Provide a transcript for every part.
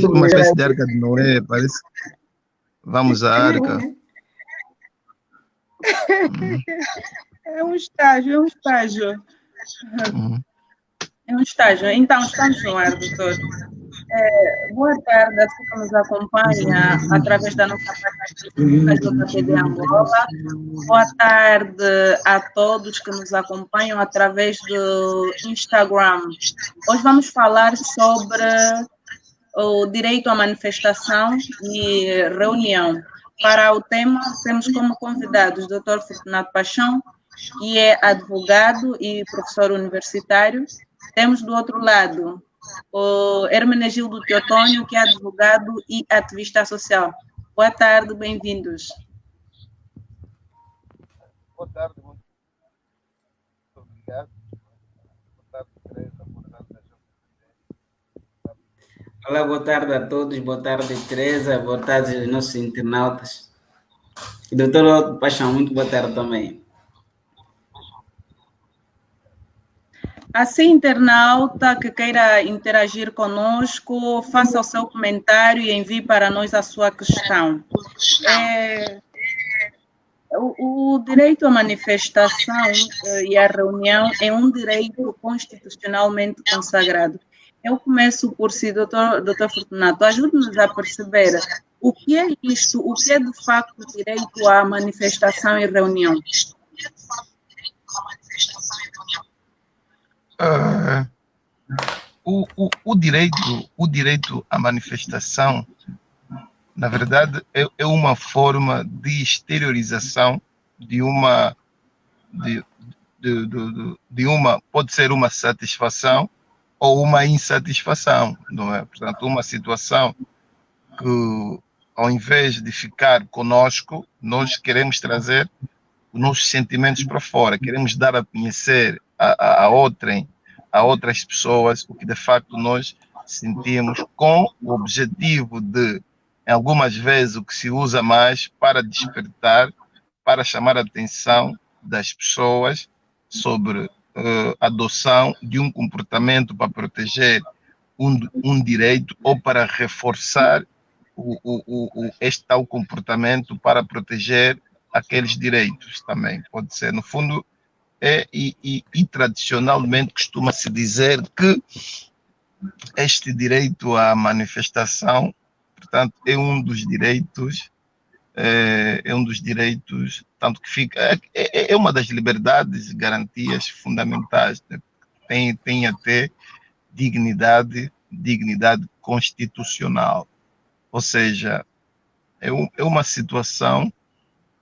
uma espécie de arca de Noé, parece. Vamos à arca. É um estágio, é um estágio. É um estágio. Então, estamos no ar, doutor. Boa tarde a todos que nos acompanha através da nossa página do JPD Angola. Boa tarde a todos que nos acompanham através do Instagram. Hoje vamos falar sobre o direito à manifestação e reunião. Para o tema, temos como convidados o Dr. Fortunato Paixão, que é advogado e professor universitário. Temos do outro lado o Hermenegildo Teotônio, que é advogado e ativista social. Boa tarde, bem-vindos. Boa tarde, muito obrigado. Boa tarde, Teresa. Boa tarde, Olá, boa tarde a todos. Boa tarde, Teresa. Boa tarde aos nossos internautas. E doutor Paixão, muito boa tarde também. Assim, internauta que queira interagir conosco, faça o seu comentário e envie para nós a sua questão. O direito à manifestação e à reunião é um direito constitucionalmente consagrado. Eu começo por si, doutor Fortunato, ajude-nos a perceber o que é isto, o que é de facto o direito à manifestação e reunião. O direito à manifestação, na verdade, é uma forma de exteriorização de uma, pode ser uma satisfação ou uma insatisfação, não é? Portanto, uma situação que, ao invés de ficar conosco, nós queremos trazer os nossos sentimentos para fora, queremos dar a conhecer a outras pessoas o que de facto nós sentimos, com o objetivo de, algumas vezes, o que se usa mais para despertar, para chamar a atenção das pessoas sobre a adoção de um comportamento para proteger um direito ou para reforçar este tal comportamento para proteger aqueles direitos também. Pode ser, no fundo, e tradicionalmente costuma-se dizer que este direito à manifestação, portanto, é um dos direitos, tanto que fica, é uma das liberdades, garantias fundamentais, né? Tem até dignidade constitucional, ou seja, é uma situação,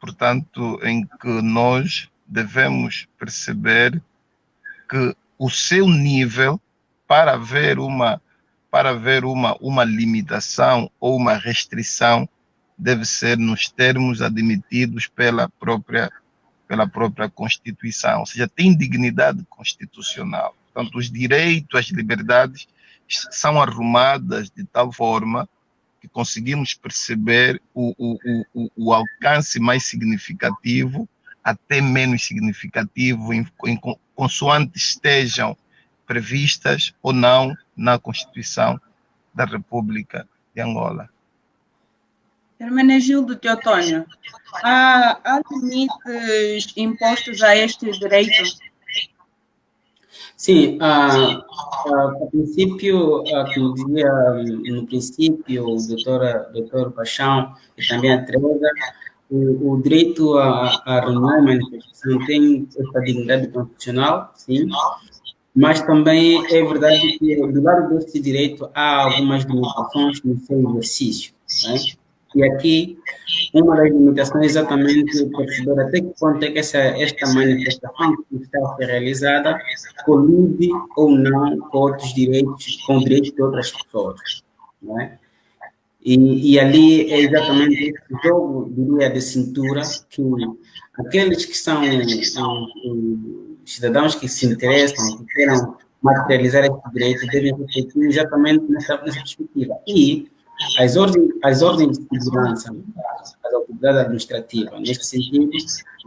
portanto, em que nós devemos perceber que o seu nível para haver uma limitação ou uma restrição deve ser nos termos admitidos pela própria Constituição, ou seja, tem dignidade constitucional. Portanto, os direitos, as liberdades são arrumadas de tal forma que conseguimos perceber o alcance mais significativo até menos significativo, consoante estejam previstas ou não na Constituição da República de Angola. Hermenegildo Teotônio, há limites impostos a este direito? Sim, a princípio, como dizia no princípio o doutor Paixão e também a Teresa, o direito à reunião e manifestação tem essa dignidade constitucional, sim, mas também é verdade que do lado desse direito há algumas limitações no seu exercício, né? E aqui, uma das limitações é exatamente perceber até que ponto é que esta manifestação que está a ser realizada colide ou não com outros direitos, com direitos de outras pessoas, não é? E ali é exatamente esse jogo, diria, de cintura, que aqueles que são cidadãos que se interessam, que queiram materializar esse direito, devem refletir exatamente nessa perspectiva. E as ordens de segurança, as autoridades administrativas, neste sentido,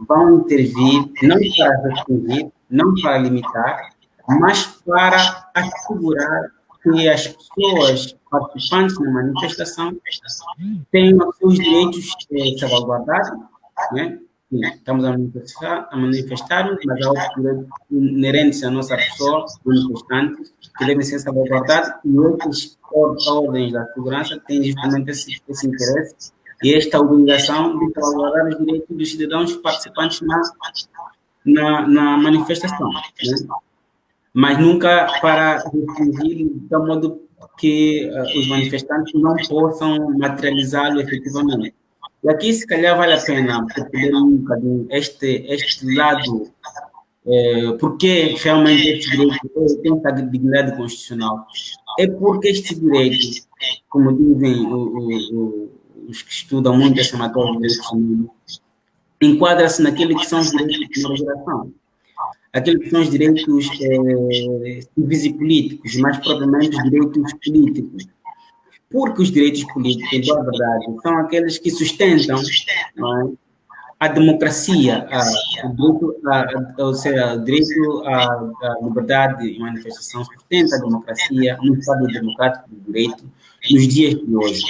vão intervir não para restringir, não para limitar, mas para assegurar que as pessoas participantes na manifestação tenham os seus direitos salvaguardados, né? Sim, estamos a manifestar-nos, mas há outros direitos inerentes à nossa pessoa, manifestantes, que devem ser salvaguardados, e outras ordens da segurança têm justamente esse interesse e esta obrigação de salvaguardar os direitos dos cidadãos participantes na manifestação, né? Mas nunca para restringir de tal modo que os manifestantes não possam materializá-lo efetivamente. E aqui, se calhar, vale a pena perceber um bocadinho este lado, porque realmente este direito tem essa dignidade constitucional. É porque este direito, como dizem os que estudam muito essa matéria de direitos humanos, enquadra-se naquele que são os direitos de primeira geração. Aqueles que são os direitos civis e políticos, mais propriamente os direitos políticos. Porque os direitos políticos, em boa verdade, são aqueles que sustentam, não é, a democracia, ou seja, o direito à liberdade de manifestação sustenta a democracia no Estado democrático do direito nos dias de hoje.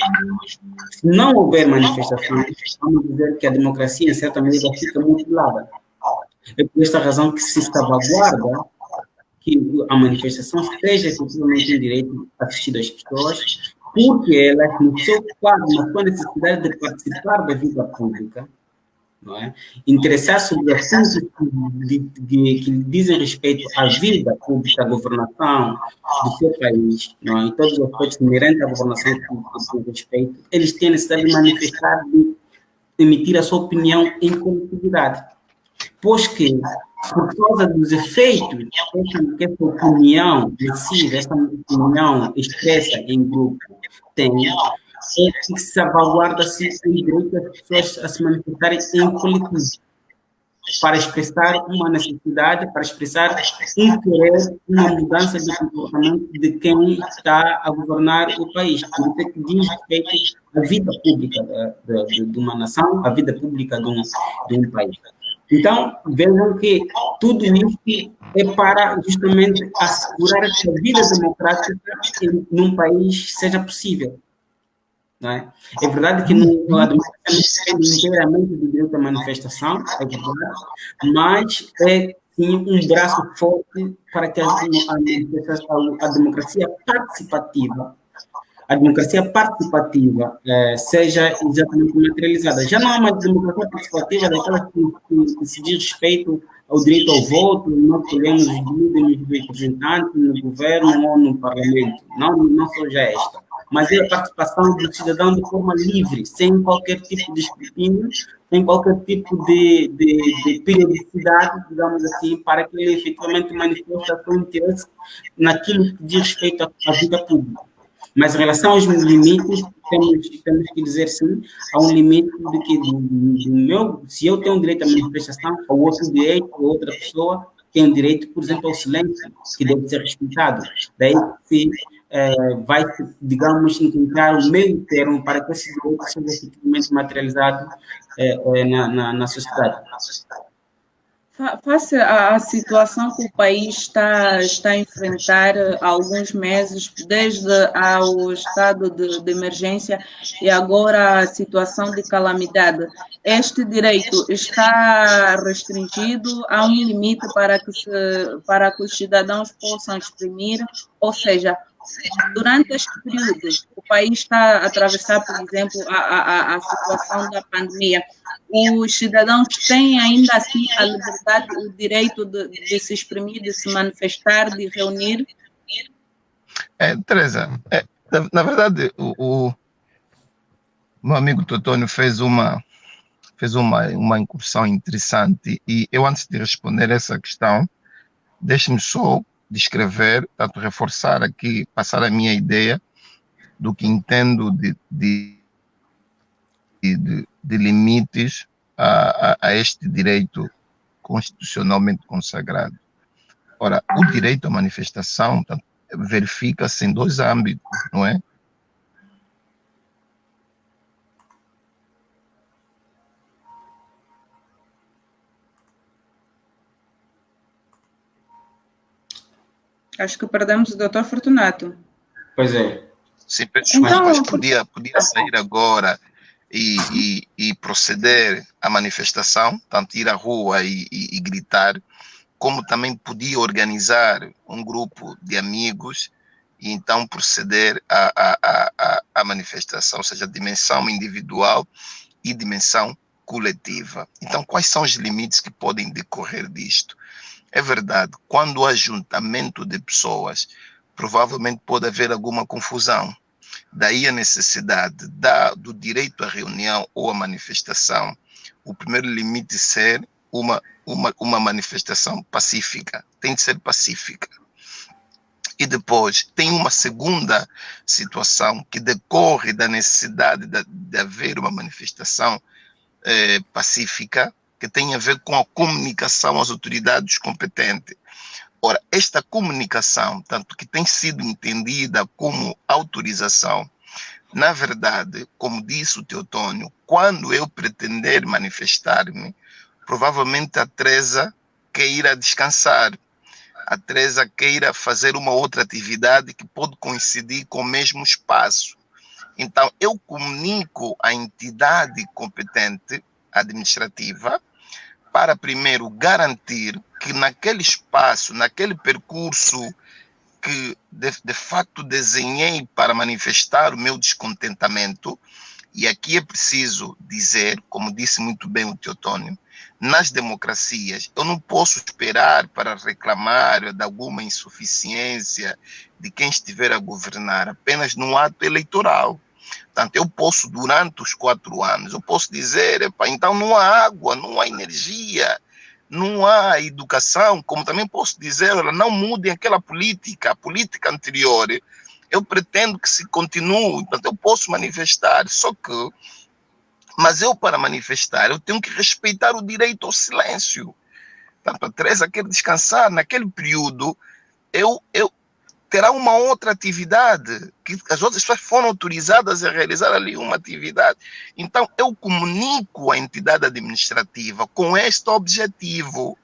Se não houver manifestação, vamos dizer que a democracia, em certa medida, fica mutilada. É por esta razão que se salvaguarda que a manifestação seja efetivamente um direito assistido às pessoas, porque elas, no seu quadro, na sua necessidade de participar da vida pública, não é? Interessar sobre assuntos que dizem respeito à vida pública, à governação do seu país, não é? Em todos os aspectos inerentes à governação que diz respeito, eles têm necessidade de manifestar, de emitir a sua opinião em coletividade. Pois que, por causa dos efeitos que essa opinião decide, essa opinião expressa em grupo tem, é que salvaguarda-se o direito das pessoas a se manifestarem em coletivo, para expressar uma necessidade, para expressar um querer, uma mudança de comportamento de quem está a governar o país. Por isso é que diz respeito à vida pública de uma nação, à vida pública de um país. Então, vejam que tudo isso é para justamente assegurar que a vida democrática num país seja possível. Não é? É verdade que a democracia não depende inteiramente do direito à manifestação, é verdade, mas é sim um braço forte para que a democracia participativa seja exatamente materializada. Já não há uma democracia participativa daquela que se diz respeito ao direito ao voto, nós escolhemos os líderes representantes no governo ou no parlamento. Não só já esta. Mas é a participação do cidadão de forma livre, sem qualquer tipo de escrutínio, sem qualquer tipo de periodicidade, digamos assim, para que ele efetivamente manifeste o seu interesse naquilo que diz respeito à vida pública. Mas em relação aos limites, temos que dizer sim, há um limite de que se eu tenho direito à manifestação, ou outro direito, ou outra pessoa tem direito, por exemplo, ao silêncio, que deve ser respeitado. Daí se vai, digamos, encontrar o meio termo para que esse direito seja efetivamente materializado na sociedade. Face à situação que o país está a enfrentar há alguns meses, desde o estado de emergência e agora a situação de calamidade, este direito está restringido? Há um limite para que os cidadãos possam exprimir? Ou seja, durante este período, o país está a atravessar, por exemplo, a situação da pandemia. Os cidadãos têm ainda assim a liberdade, o direito de se exprimir, de se manifestar, de reunir? Teresa, na verdade, o meu amigo Totônio fez uma incursão interessante e eu, antes de responder essa questão, deixe-me só descrever, tanto reforçar aqui, passar a minha ideia do que entendo de limites a este direito constitucionalmente consagrado. Ora, o direito à manifestação verifica-se em dois âmbitos, não é? Acho que perdemos o Dr. Fortunato. Pois é. Sim, peço Então, desculpas, podia sair agora e proceder à manifestação, tanto ir à rua e gritar, como também podia organizar um grupo de amigos e então proceder à manifestação, ou seja, dimensão individual e dimensão coletiva. Então, quais são os limites que podem decorrer disto? É verdade, quando há juntamento de pessoas, provavelmente pode haver alguma confusão. Daí a necessidade do direito à reunião ou à manifestação. O primeiro limite ser uma manifestação pacífica, tem de ser pacífica. E depois tem uma segunda situação que decorre da necessidade de haver uma manifestação pacífica, que tem a ver com a comunicação às autoridades competentes. Ora, esta comunicação, tanto que tem sido entendida como autorização, na verdade, como disse o Teotônio, quando eu pretender manifestar-me, provavelmente a Teresa queira descansar, a Teresa queira fazer uma outra atividade que pode coincidir com o mesmo espaço. Então, eu comunico à entidade competente administrativa para primeiro garantir que naquele espaço, naquele percurso que de fato desenhei para manifestar o meu descontentamento, e aqui é preciso dizer, como disse muito bem o Teotônio, nas democracias eu não posso esperar para reclamar de alguma insuficiência de quem estiver a governar apenas no ato eleitoral. Portanto, eu posso, durante os 4 anos, eu posso dizer, então não há água, não há energia, não há educação, como também posso dizer, olha, não mudem aquela política, a política anterior, eu pretendo que se continue, portanto, eu posso manifestar, mas eu para manifestar, eu tenho que respeitar o direito ao silêncio. Portanto, a Teresa quer descansar, naquele período, terá uma outra atividade, que as outras pessoas foram autorizadas a realizar ali uma atividade. Então, eu comunico a entidade administrativa com este objetivo.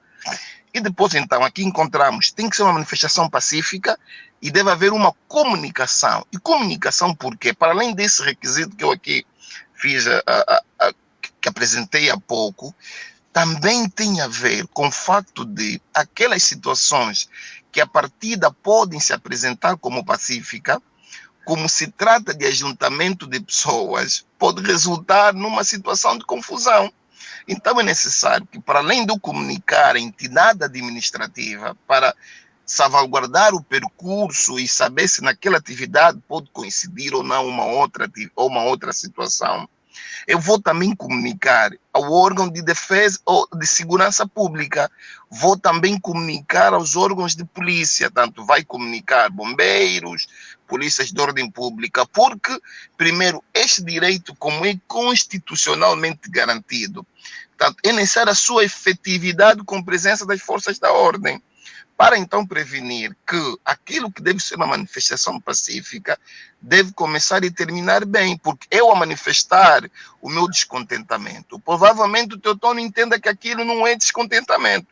E depois, então, aqui encontramos, tem que ser uma manifestação pacífica e deve haver uma comunicação. E comunicação por quê? Para além desse requisito que eu aqui fiz, que apresentei há pouco, também tem a ver com o fato de aquelas situações que a partida podem se apresentar como pacífica, como se trata de ajuntamento de pessoas, pode resultar numa situação de confusão. Então é necessário que, para além de comunicar a entidade administrativa para salvaguardar o percurso e saber se naquela atividade pode coincidir ou não uma outra situação, eu vou também comunicar ao órgão de defesa ou de segurança pública, vou também comunicar aos órgãos de polícia, tanto vai comunicar bombeiros, polícias de ordem pública, porque, primeiro, este direito, como é constitucionalmente garantido, portanto, é necessária a sua efetividade com presença das forças da ordem, para então prevenir que aquilo que deve ser uma manifestação pacífica deve começar e terminar bem, porque eu a manifestar o meu descontentamento, provavelmente o Teotônio entenda que aquilo não é descontentamento,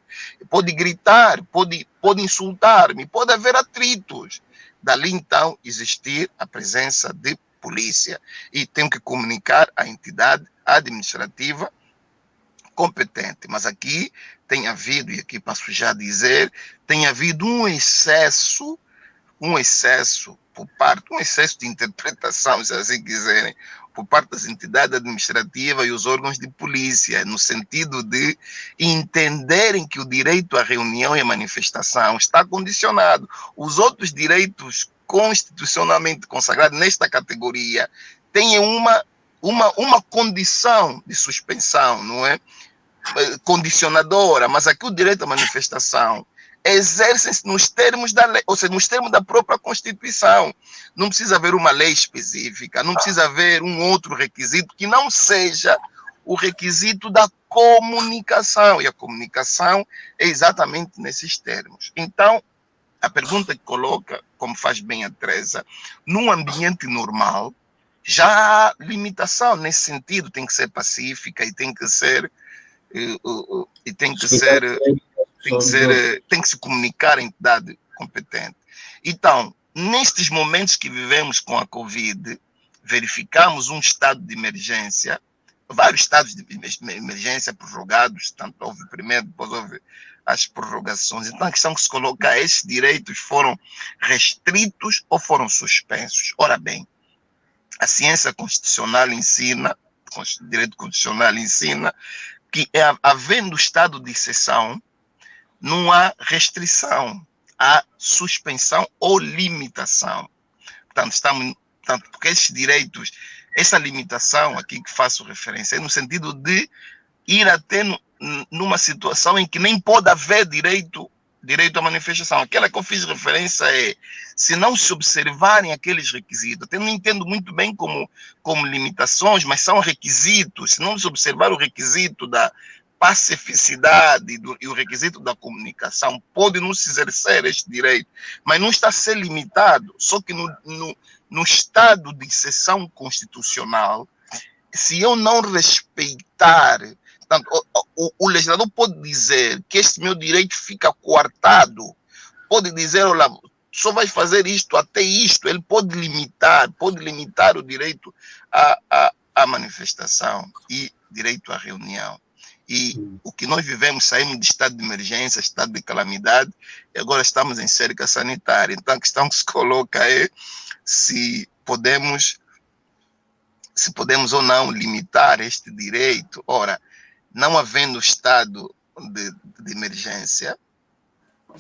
pode gritar, pode insultar-me, pode haver atritos, dali então existir a presença de polícia e tenho que comunicar à entidade administrativa competente, mas aqui tem havido, e aqui passo já a dizer, tem havido um excesso de interpretação, se assim quiserem, por parte das entidades administrativas e os órgãos de polícia, no sentido de entenderem que o direito à reunião e à manifestação está condicionado. Os outros direitos constitucionalmente consagrados nesta categoria têm uma condição de suspensão, não é? Condicionadora, mas aqui o direito à manifestação exerce-se nos termos da lei, ou seja, nos termos da própria Constituição. Não precisa haver uma lei específica, não precisa haver um outro requisito que não seja o requisito da comunicação, e a comunicação é exatamente nesses termos. Então, a pergunta que coloca, como faz bem a Teresa, num ambiente normal, já há limitação nesse sentido, tem que ser pacífica e tem que ser tem que se comunicar à entidade competente. Então, nestes momentos que vivemos com a Covid, verificamos um estado de emergência, vários estados de emergência prorrogados, tanto houve primeiro, depois houve as prorrogações. Então a questão que se coloca é: esses direitos foram restritos ou foram suspensos? Ora bem, a ciência constitucional ensina, o direito constitucional ensina, que havendo estado de exceção, não há restrição, há suspensão ou limitação. Portanto, porque esses direitos, essa limitação aqui que faço referência, é no sentido de ir até numa situação em que nem pode haver direito à manifestação. Aquela que eu fiz referência é: se não se observarem aqueles requisitos, até não entendo muito bem como limitações, mas são requisitos. Se não se observar o requisito da pacificidade e o requisito da comunicação, pode não se exercer este direito, mas não está a ser limitado. Só que no estado de exceção constitucional, se eu não respeitar, portanto, o legislador pode dizer que este meu direito fica coartado, pode dizer: olha, só vai fazer isto até isto. Ele pode limitar o direito à manifestação e direito à reunião. E o que nós vivemos, saímos de estado de emergência, estado de calamidade, e agora estamos em cerca sanitária. Então a questão que se coloca é se podemos ou não limitar este direito. Ora, não havendo estado de emergência,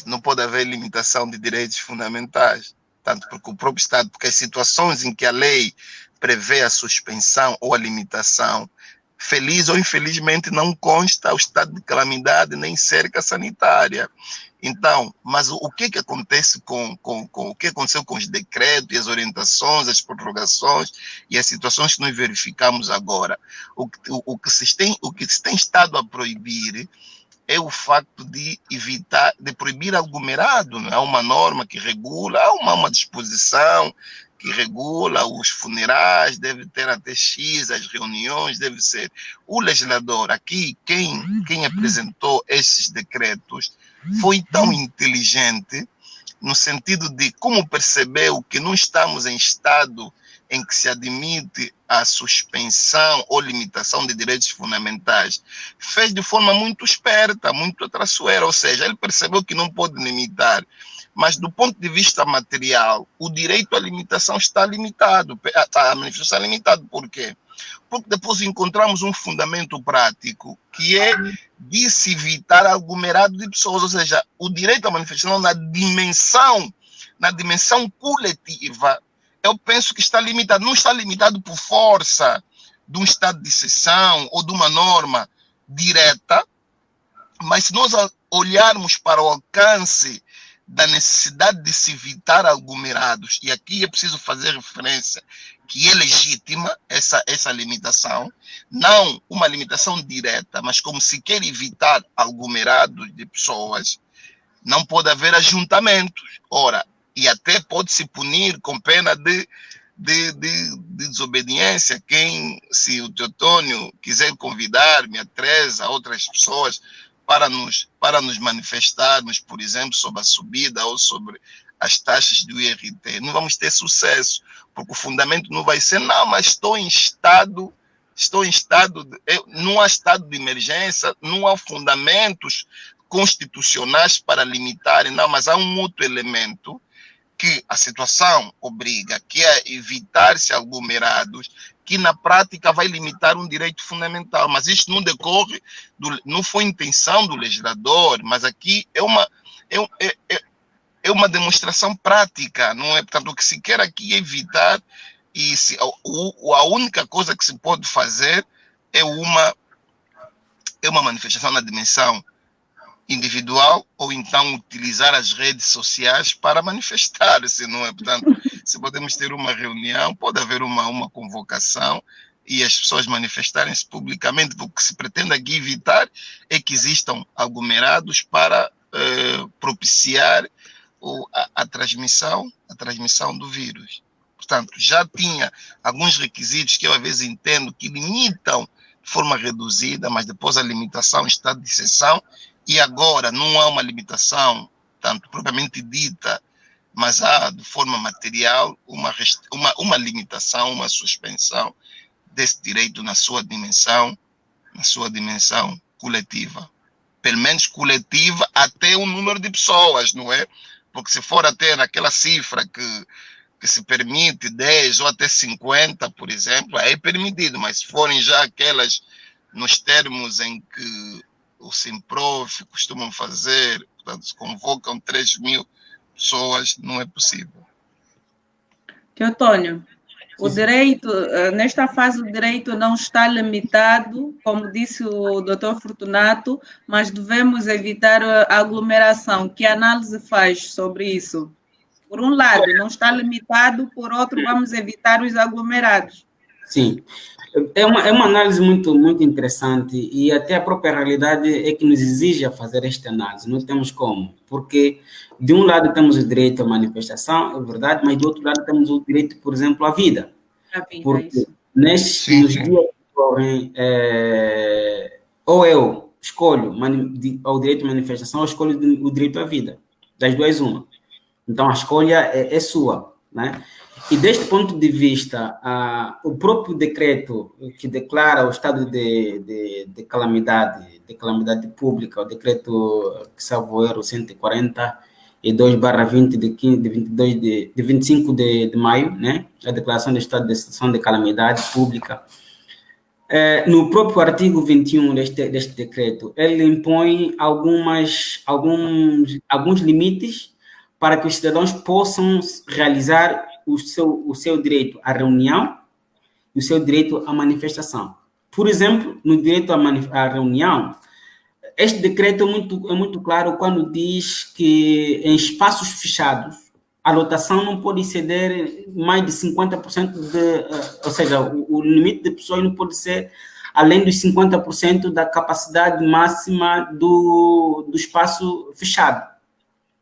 não pode haver limitação de direitos fundamentais, tanto porque o próprio Estado, porque as situações em que a lei prevê a suspensão ou a limitação, feliz ou infelizmente, não consta o estado de calamidade nem cerca sanitária. Então, mas o que acontece o que aconteceu com os decretos e as orientações, as prorrogações e as situações que nós verificamos agora? O que se tem estado a proibir é o facto de proibir aglomerado. Não é uma norma que regula, há uma disposição que regula os funerais, deve ter até X, as reuniões, deve ser. O legislador aqui, quem apresentou esses decretos, foi tão inteligente no sentido de como percebeu que não estamos em estado em que se admite a suspensão ou limitação de direitos fundamentais, fez de forma muito esperta, muito atraiçoeira, ou seja, ele percebeu que não pode limitar, mas do ponto de vista material, o direito à limitação está limitado, a manifestação é limitado. Por quê? Porque depois encontramos um fundamento prático, que é de se evitar aglomerado de pessoas, ou seja, o direito à manifestação na dimensão coletiva, eu penso que está limitado, não está limitado por força de um estado de exceção ou de uma norma direta, mas se nós olharmos para o alcance da necessidade de se evitar aglomerados, e aqui é preciso fazer referência que é legítima essa limitação, não uma limitação direta, mas como se quer evitar aglomerados de pessoas, não pode haver ajuntamentos. Ora, e até pode-se punir com pena de desobediência. Se o Teotônio quiser convidar-me, a Teresa, outras pessoas, para nos manifestarmos, por exemplo, sobre a subida ou sobre as taxas do IRT, não vamos ter sucesso, porque o fundamento não vai ser: não, mas estou em estado, não há estado de emergência, não há fundamentos constitucionais para limitarem, não, mas há um outro elemento que a situação obriga, que é evitar-se aglomerados, que na prática vai limitar um direito fundamental. Mas isto não decorre, não foi intenção do legislador, mas aqui é uma demonstração prática, não é? Portanto, o que se quer aqui é evitar, e a única coisa que se pode fazer é uma manifestação na dimensão individual, ou então utilizar as redes sociais para manifestar-se, não é? Portanto, se podemos ter uma reunião, pode haver uma convocação e as pessoas manifestarem-se publicamente, porque o que se pretende aqui evitar é que existam aglomerados para propiciar a transmissão do vírus. Portanto, já tinha alguns requisitos que eu às vezes entendo que limitam de forma reduzida, mas depois a limitação está de exceção, e agora não há uma limitação, tanto propriamente dita, mas há, de forma material, uma limitação, uma suspensão desse direito na sua dimensão coletiva. Pelo menos coletiva até o número de pessoas, não é? Porque se for até naquela cifra que se permite 10 ou até 50, por exemplo, é permitido, mas se forem já aquelas nos termos em que o Simprof costumam fazer, portanto, se convocam 3.000 pessoas, não é possível. Teotônio, o direito, nesta fase o direito não está limitado, como disse o doutor Fortunato, mas devemos evitar a aglomeração. Que análise faz sobre isso? Por um lado, não está limitado, por outro, vamos evitar os aglomerados. Sim, é uma análise muito, muito interessante e até a própria realidade é que nos exige a fazer esta análise, não temos como, porque de um lado temos o direito à manifestação, é verdade, mas do outro lado temos o direito, por exemplo, à vida. Porque nos dias que correm, ou eu escolho o direito de manifestação ou escolho o direito à vida, das duas uma. Então a escolha é sua, né? E deste ponto de vista, o próprio decreto que declara o estado de calamidade pública, o decreto que salvo erro 142/20 de 25 de maio, né? A declaração do estado de situação de calamidade pública. No próprio artigo 21 deste decreto, ele impõe alguns limites para que os cidadãos possam realizar o seu direito à reunião e o seu direito à manifestação. Por exemplo, no direito à reunião, este decreto é muito claro quando diz que em espaços fechados a lotação não pode exceder mais de 50% ou seja, o limite de pessoas não pode ser além dos 50% da capacidade máxima do espaço fechado,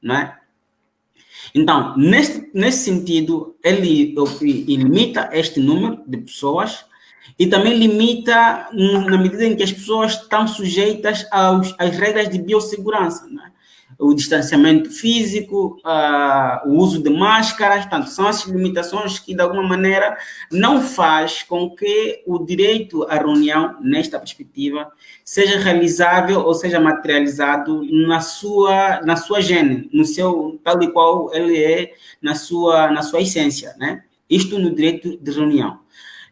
não é? Então, nesse sentido, ele limita este número de pessoas e também limita na medida em que as pessoas estão sujeitas às regras de biossegurança, né? O distanciamento físico, o uso de máscaras, portanto, são essas limitações que, de alguma maneira, não faz com que o direito à reunião, nesta perspectiva, seja realizável ou seja materializado na sua gênese, tal e qual ele é na sua essência, né? Isto no direito de reunião.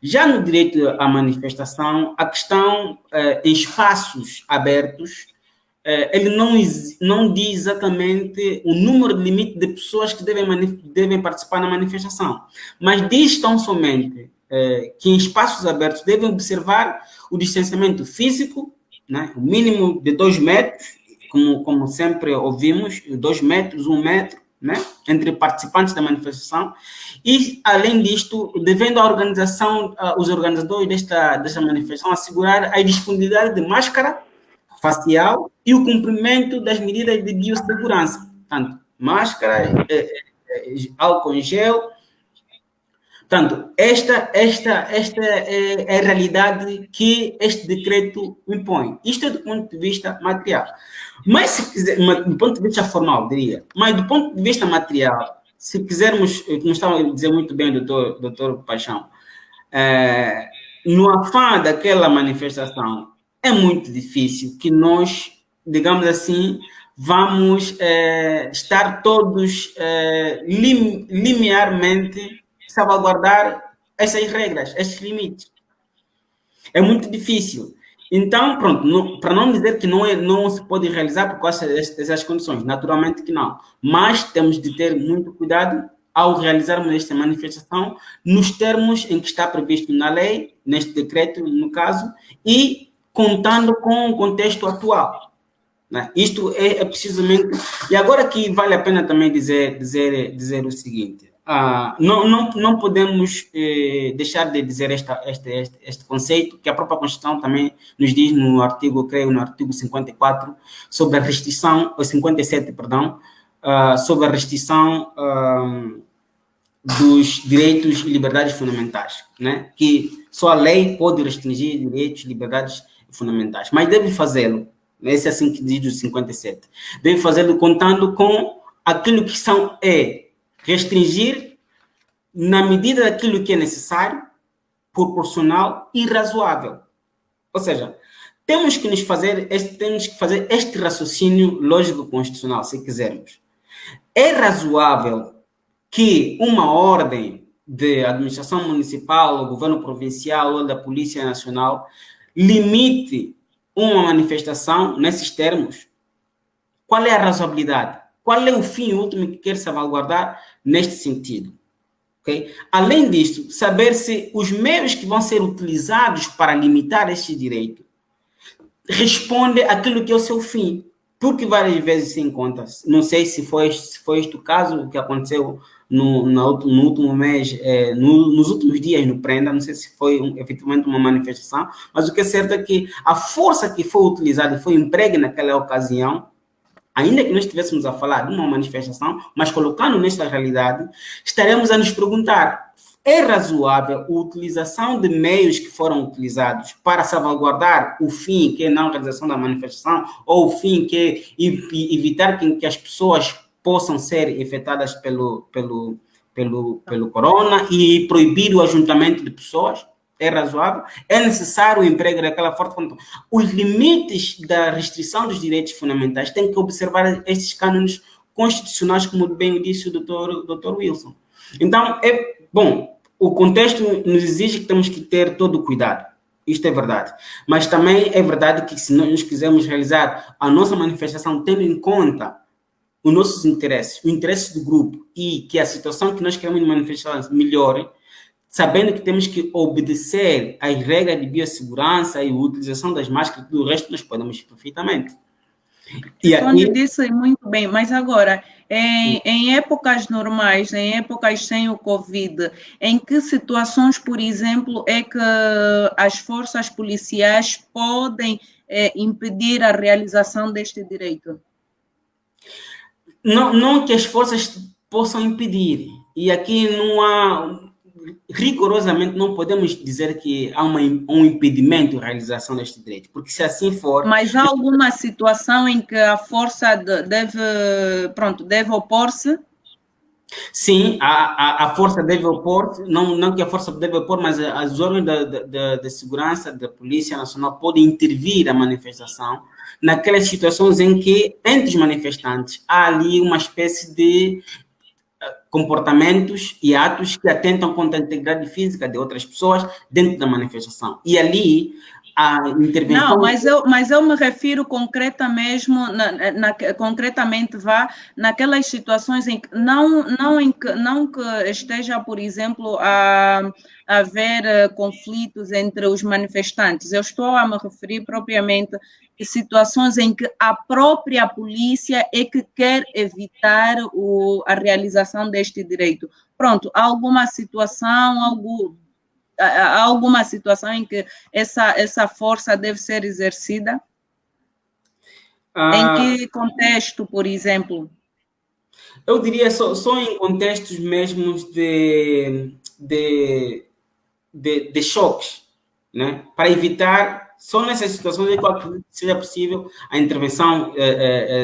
Já no direito à manifestação, a questão em espaços abertos, ele não diz exatamente o número de limite de pessoas que devem participar na manifestação, mas diz tão somente que em espaços abertos devem observar o distanciamento físico, né, o mínimo de 2 metros, como sempre ouvimos, 2 metros, 1 metro, né, entre participantes da manifestação, e, além disto, devendo a organização, os organizadores desta manifestação assegurar a disponibilidade de máscara facial e o cumprimento das medidas de biossegurança, portanto, máscara, álcool em gel. Portanto, esta é a realidade que este decreto impõe. Isto é do ponto de vista material. Mas, se quiser, do ponto de vista formal, diria, mas do ponto de vista material, se quisermos, como estava a dizer muito bem o doutor Paixão, no afã daquela manifestação, é muito difícil que nós, digamos assim, vamos estar todos linearmente salvaguardar essas regras, esses limites. É muito difícil. Então, pronto, para não dizer que não se pode realizar por causa dessas condições, naturalmente que não. Mas temos de ter muito cuidado ao realizarmos esta manifestação nos termos em que está previsto na lei, neste decreto, no caso, e contando com o contexto atual, né? Isto é precisamente... E agora que vale a pena também dizer o seguinte, não podemos deixar de dizer este conceito que a própria Constituição também nos diz no artigo 54, sobre a restrição, ou 57, perdão, sobre a restrição dos direitos e liberdades fundamentais, né? Que só a lei pode restringir direitos e liberdades fundamentais, mas deve fazê-lo, esse é assim que diz o 57, deve fazê-lo contando com aquilo que restringir na medida daquilo que é necessário, proporcional e razoável. Ou seja, temos que fazer este raciocínio lógico-constitucional, se quisermos. É razoável que uma ordem de administração municipal, ou governo provincial, ou da Polícia Nacional, limite uma manifestação nesses termos? Qual é a razoabilidade? Qual é o fim último que quer salvaguardar neste sentido? Okay? Além disso, saber se os meios que vão ser utilizados para limitar este direito respondem àquilo que é o seu fim. Porque várias vezes se encontra, não sei se foi este o caso que aconteceu no último mês, nos últimos dias no Prenda, não sei se foi efetivamente uma manifestação, mas o que é certo é que a força que foi utilizada e foi empregue naquela ocasião, ainda que nós estivéssemos a falar de uma manifestação, mas colocando nesta realidade, estaremos a nos perguntar: é razoável a utilização de meios que foram utilizados para salvaguardar o fim, que é a não realização da manifestação, ou o fim, que é evitar que as pessoas possam ser afetadas pelo corona e proibir o ajuntamento de pessoas? É razoável? É necessário o emprego daquela forte condição? Os limites da restrição dos direitos fundamentais têm que observar estes cânones constitucionais, como bem disse o Dr. Wilson. Então, o contexto nos exige que temos que ter todo o cuidado. Isto é verdade. Mas também é verdade que se nós quisermos realizar a nossa manifestação tendo em conta os nossos interesses, o interesse do grupo, e que a situação que nós queremos manifestar melhore, sabendo que temos que obedecer às regras de biossegurança e a utilização das máscaras, do resto nós podemos perfeitamente. Onde disse muito bem, mas agora, em épocas normais, em épocas sem o Covid, em que situações, por exemplo, é que as forças policiais podem impedir a realização deste direito? Não que as forças possam impedir, e aqui não há... rigorosamente não podemos dizer que há um impedimento de realização deste direito, porque se assim for... Mas há alguma situação em que a força deve opor-se? Sim, a força deve opor-se, não que a força deve opor, mas as órgãos de segurança da Polícia Nacional podem intervir a manifestação naquelas situações em que, entre os manifestantes, há ali uma espécie de comportamentos e atos que atentam contra a integridade física de outras pessoas dentro da manifestação. E ali a intervenção... Não, mas eu me refiro concretamente naquelas situações em que não que esteja, por exemplo, a haver conflitos entre os manifestantes. Eu estou a me referir propriamente a situações em que a própria polícia é que quer evitar a realização deste direito. Pronto, há alguma situação, em que essa força deve ser exercida? Em que contexto, por exemplo? Eu diria só em contextos mesmos de choques, né? Para evitar, só nessas situações é que seja possível a intervenção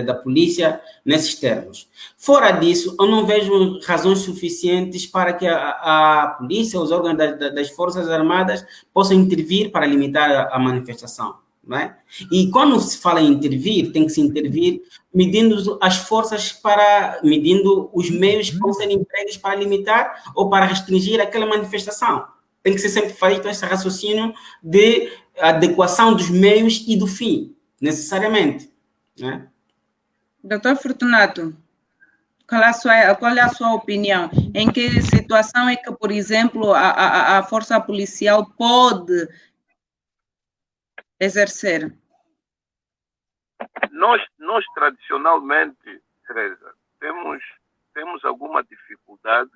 da polícia nesses termos. Fora disso, eu não vejo razões suficientes para que a polícia, os órgãos das Forças Armadas possam intervir para limitar a manifestação. Não é? E quando se fala em intervir, tem que se intervir medindo as forças medindo os meios que vão ser empregos para limitar ou para restringir aquela manifestação. Tem que ser sempre feito esse raciocínio de adequação dos meios e do fim, necessariamente. Né? Doutor Fortunato, qual é a sua opinião? Em que situação é que, por exemplo, a força policial pode exercer? Nós tradicionalmente, Teresa, temos alguma dificuldade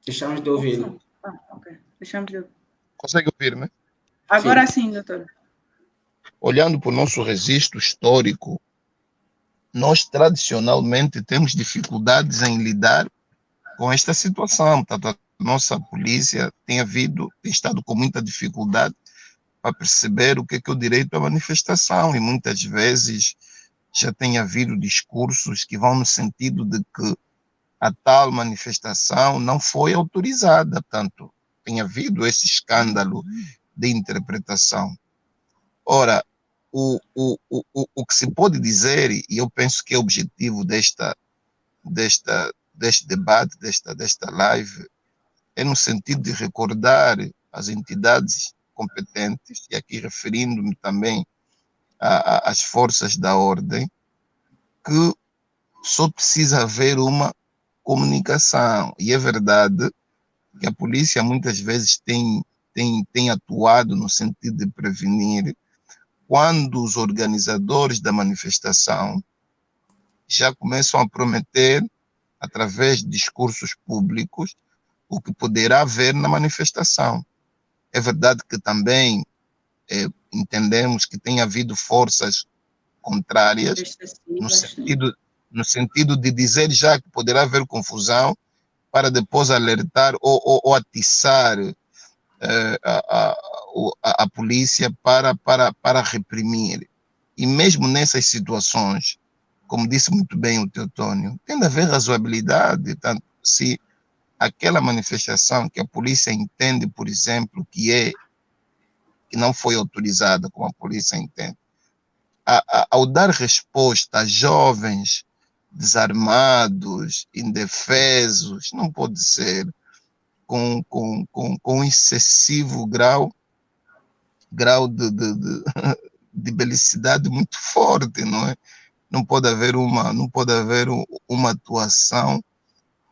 Deixamos de ouvir. Ok. Deixamos de ouvir. Consegue ouvir-me? Agora sim, doutor. Olhando para o nosso registro histórico, nós tradicionalmente temos dificuldades em lidar com esta situação. Portanto, a nossa polícia tem estado com muita dificuldade para perceber o que é o direito à manifestação, e muitas vezes já tem havido discursos que vão no sentido de que a tal manifestação não foi autorizada, portanto, tem havido esse escândalo de interpretação. Ora, o que se pode dizer, e eu penso que é o objetivo deste debate, desta live, é no sentido de recordar as entidades competentes, e aqui referindo-me também às forças da ordem, que só precisa haver uma comunicação. E é verdade que a polícia muitas vezes tem atuado no sentido de prevenir, quando os organizadores da manifestação já começam a prometer, através de discursos públicos, o que poderá haver na manifestação. É verdade que também entendemos que tem havido forças contrárias, no sentido de dizer já que poderá haver confusão, para depois alertar ou atiçar a polícia para reprimir. E mesmo nessas situações, como disse muito bem o Teotônio, tem de haver razoabilidade. Tanto se aquela manifestação que a polícia entende, por exemplo, que não foi autorizada, como a polícia entende, ao dar resposta a jovens desarmados, indefesos, não pode ser com um excessivo grau de belicidade muito forte, não é? Não pode haver uma atuação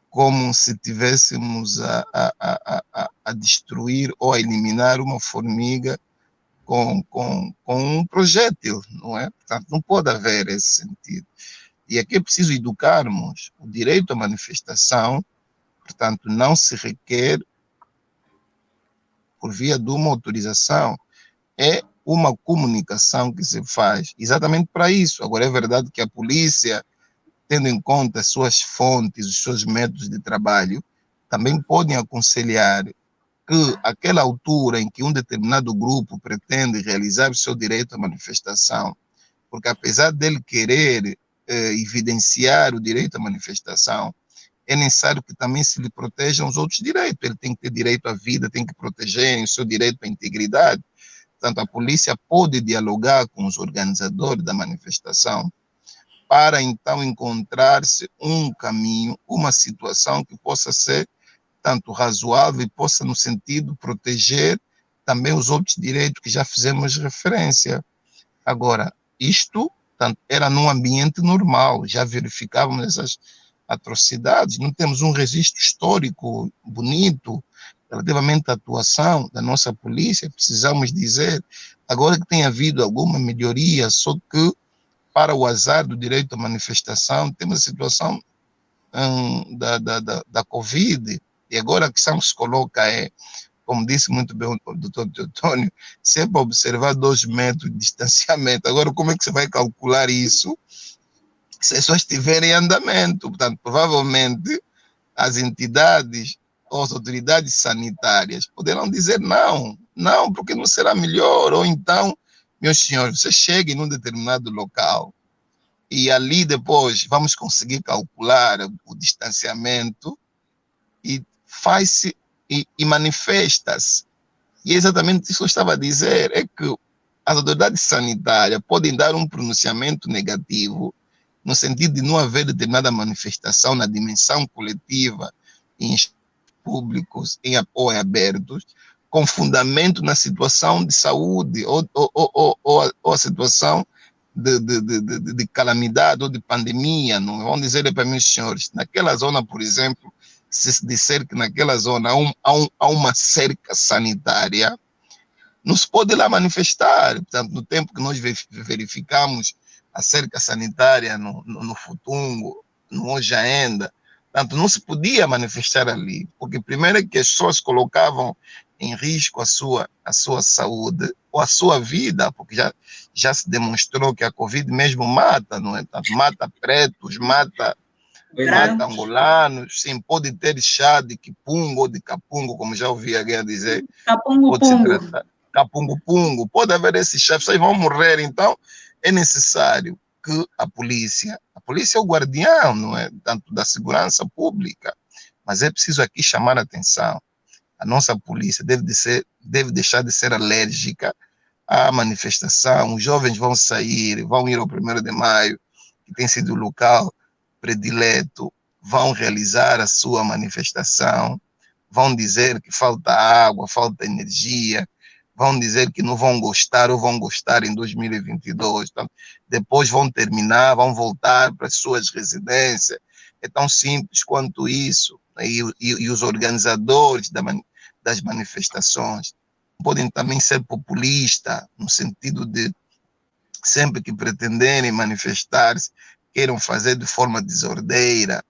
como se tivéssemos a destruir ou a eliminar uma formiga com um projétil, não é? Portanto, não pode haver esse sentido. E aqui é preciso educarmos o direito à manifestação, portanto, não se requer por via de uma autorização, é uma comunicação que se faz exatamente para isso. Agora, é verdade que a polícia, tendo em conta as suas fontes, os seus métodos de trabalho, também podem aconselhar que aquela altura em que um determinado grupo pretende realizar o seu direito à manifestação, porque apesar dele querer evidenciar o direito à manifestação, é necessário que também se lhe protejam os outros direitos. Ele tem que ter direito à vida, tem que proteger o seu direito à integridade. Portanto, a polícia pode dialogar com os organizadores da manifestação para então encontrar-se um caminho, uma situação que possa ser tanto razoável e possa, no sentido, proteger também os outros direitos que já fizemos referência. Agora, isto era num ambiente normal, já verificávamos essas atrocidades, não temos um registro histórico bonito relativamente à atuação da nossa polícia, precisamos dizer, agora que tem havido alguma melhoria, só que para o azar do direito à manifestação, temos a situação da Covid, e agora a questão que se coloca é, como disse muito bem o doutor Teotônio, sempre observar 2 metros de distanciamento. Agora, como é que você vai calcular isso se as pessoas estiverem em andamento? Portanto, provavelmente, as entidades ou as autoridades sanitárias poderão dizer não, porque não será melhor, ou então, meus senhores, você cheguem num determinado local e ali depois vamos conseguir calcular o distanciamento e faz-se e manifesta-se. E é exatamente isso que eu estava a dizer, é que as autoridades sanitárias podem dar um pronunciamento negativo no sentido de não haver determinada manifestação na dimensão coletiva em públicos ou abertos, com fundamento na situação de saúde ou a situação de calamidade ou de pandemia. Não vão dizer para meus senhores, naquela zona, por exemplo, se disser que naquela zona há uma cerca sanitária, não se pode lá manifestar. Portanto, no tempo que nós verificamos a cerca sanitária no Futungo, no Ojaenda, portanto, não se podia manifestar ali, porque primeiro é que as pessoas colocavam em risco a sua saúde ou a sua vida, porque já se demonstrou que a Covid mesmo mata, não é? Portanto, mata pretos, mata angolanos, sim, pode ter chá de quipungo ou de capungo, como já ouvi alguém dizer. Capungo-pungo. capungo-pungo, pode haver esses chefes, vocês vão morrer, então é necessário que a polícia é o guardião, não é? Tanto da segurança pública, mas é preciso aqui chamar a atenção. A nossa polícia deve deixar de ser alérgica à manifestação. Os jovens vão sair, vão ir ao 1º de maio, que tem sido o local predileto, vão realizar a sua manifestação, vão dizer que falta água, falta energia, vão dizer que não vão gostar ou vão gostar em 2022. Então, depois vão terminar, vão voltar para as suas residências. É tão simples quanto isso. E os organizadores das manifestações podem também ser populistas, no sentido de sempre que pretenderem manifestar-se, queiram fazer de forma desordeira,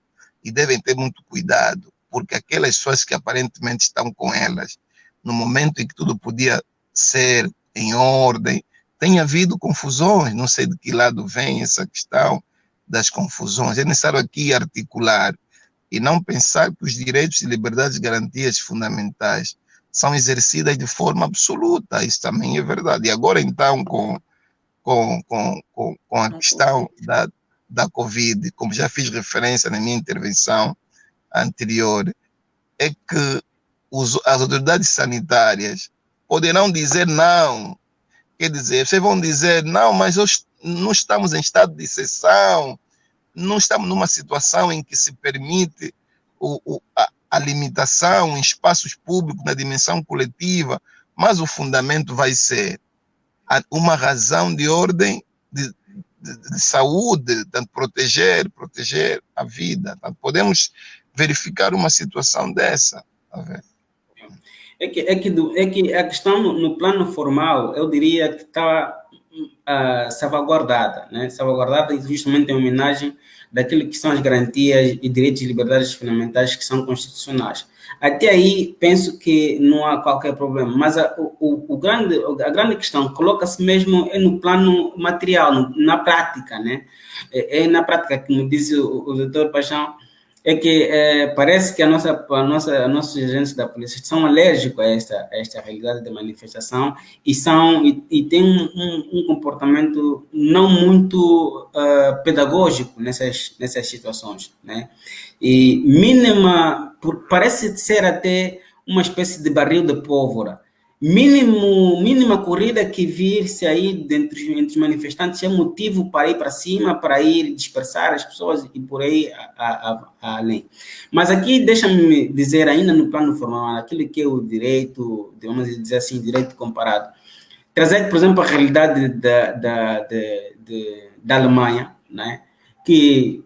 e devem ter muito cuidado, porque aquelas pessoas que aparentemente estão com elas, no momento em que tudo podia ser em ordem, tem havido confusões, não sei de que lado vem essa questão das confusões. É necessário aqui articular e não pensar que os direitos e liberdades e garantias fundamentais são exercidas de forma absoluta. Isso também é verdade. E agora, então, com a questão da Covid, como já fiz referência na minha intervenção anterior, é que as autoridades sanitárias poderão dizer não. Quer dizer, vocês vão dizer, não, mas não estamos em estado de exceção, não estamos numa situação em que se permite a limitação em espaços públicos na dimensão coletiva, mas o fundamento vai ser uma razão de ordem de saúde, tanto proteger a vida. Tanto podemos verificar uma situação dessa. Tá vendo? É que a questão no plano formal, eu diria que está salvaguardada, né? Salvaguardada justamente em homenagem daquilo que são as garantias e direitos e liberdades fundamentais que são constitucionais. Até aí, penso que não há qualquer problema, mas a grande questão coloca-se mesmo no plano material, na prática, né? É na prática, como disse o doutor Paixão, é que parece que nossos agentes da polícia são alérgicos a esta realidade de manifestação e têm um comportamento não muito pedagógico nessas situações, né? E parece ser até uma espécie de barril de pólvora. Mínima corrida que vir-se aí entre os manifestantes é motivo para ir para cima, para ir dispersar as pessoas e por aí além. Mas aqui, deixa-me dizer, ainda no plano formal, aquilo que é o direito, vamos dizer assim, direito comparado. Trazer, por exemplo, a realidade da Alemanha, né, que